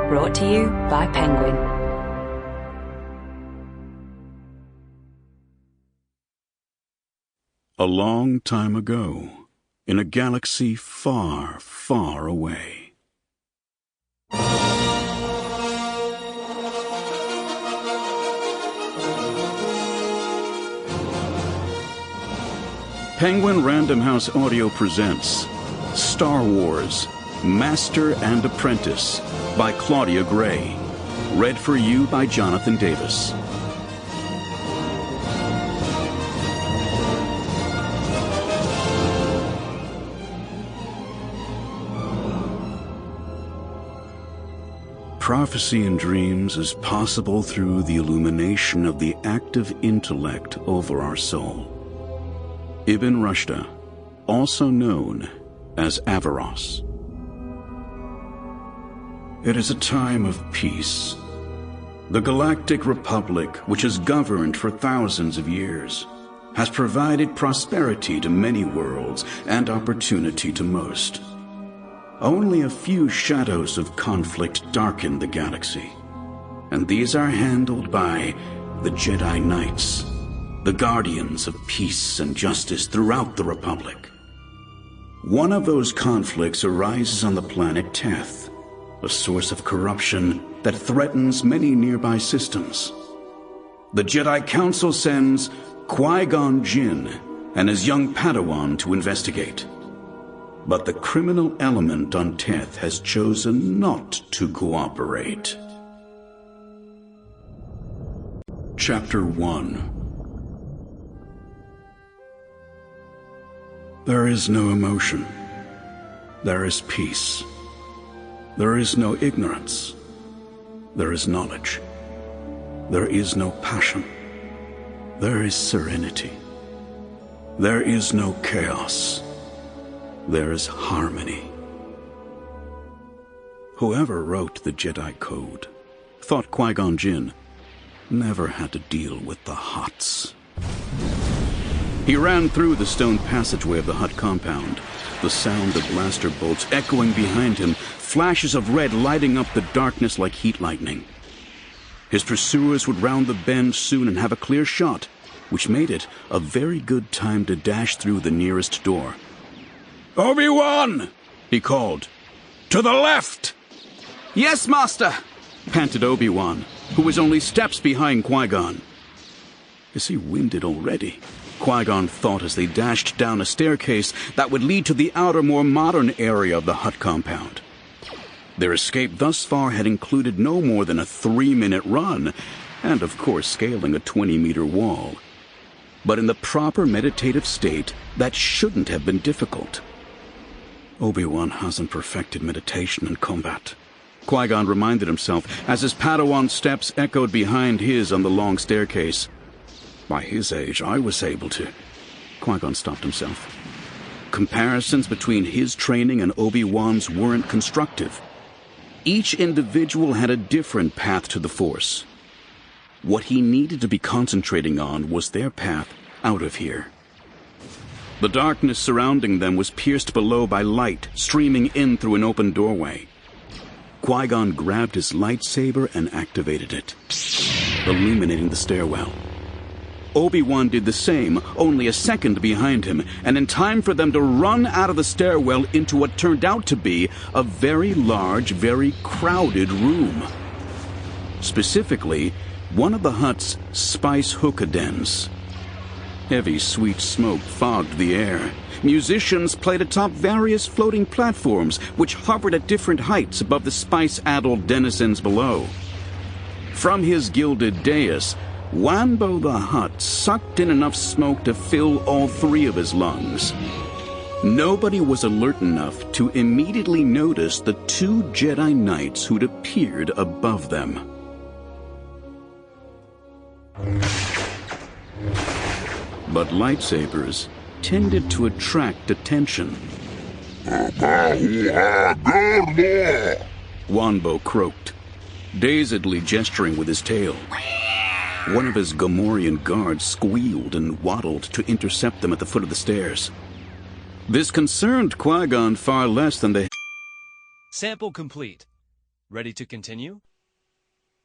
Brought to you by Penguin. A long time ago, in a galaxy far, far away. Penguin Random House Audio presents Star Wars, Master and Apprentice by Claudia Gray. Read for you by Jonathan Davis. Prophecy in dreams is possible through the illumination of the active intellect over our soul. Ibn Rushd, also known as Averroes. It is a time of peace. The Galactic Republic, which has governed for thousands of years, has provided prosperity to many worlds and opportunity to most. Only a few shadows of conflict darken the galaxy, and these are handled by the Jedi Knights, the guardians of peace and justice throughout the Republic. One of those conflicts arises on the planet Teth, a source of corruption that threatens many nearby systems. The Jedi Council sends Qui-Gon Jinn and his young Padawan to investigate. But the criminal element on Teth has chosen not to cooperate. Chapter 1. There is no emotion. There is peace. There is no ignorance. There is knowledge. There is no passion. There is serenity. There is no chaos. There is harmony. Whoever wrote the Jedi Code thought Qui-Gon Jinn never had to deal with the Hutts. He ran through the stone passageway of the Hutt compound, the sound of blaster bolts echoing behind him, flashes of red lighting up the darkness like heat lightning. His pursuers would round the bend soon and have a clear shot, which made it a very good time to dash through the nearest door. "Obi-Wan!" he called. "To the left!" "Yes, Master!" panted Obi-Wan, who was only steps behind Qui-Gon. Is he winded already? Qui-Gon thought as they dashed down a staircase that would lead to the outer, more modern area of the Hutt compound. Their escape thus far had included no more than a 3-minute run, and of course scaling a 20-meter wall. But in the proper meditative state, that shouldn't have been difficult. Obi-Wan hasn't perfected meditation and combat, Qui-Gon reminded himself as his Padawan steps echoed behind his on the long staircase. By his age, I was able to. Qui-Gon stopped himself. Comparisons between his training and Obi-Wan's weren't constructive. Each individual had a different path to the Force. What he needed to be concentrating on was their path out of here. The darkness surrounding them was pierced below by light streaming in through an open doorway. Qui-Gon grabbed his lightsaber and activated it, illuminating the stairwell. Obi-Wan did the same, only a second behind him, and in time for them to run out of the stairwell into what turned out to be a very large, very crowded room. Specifically, one of the Hutt's spice hookah dens. Heavy, sweet smoke fogged the air. Musicians played atop various floating platforms, which hovered at different heights above the spice-addled denizens below. From his gilded dais, Wanbo the Hutt sucked in enough smoke to fill all 3 of his lungs. Nobody was alert enough to immediately notice the 2 Jedi Knights who'd appeared above them. But lightsabers tended to attract attention. Wanbo croaked, dazedly gesturing with his tail. One of his Gamorrean guards squealed and waddled to intercept them at the foot of the stairs. This concerned Qui-Gon far less than the... Sample complete. Ready to continue?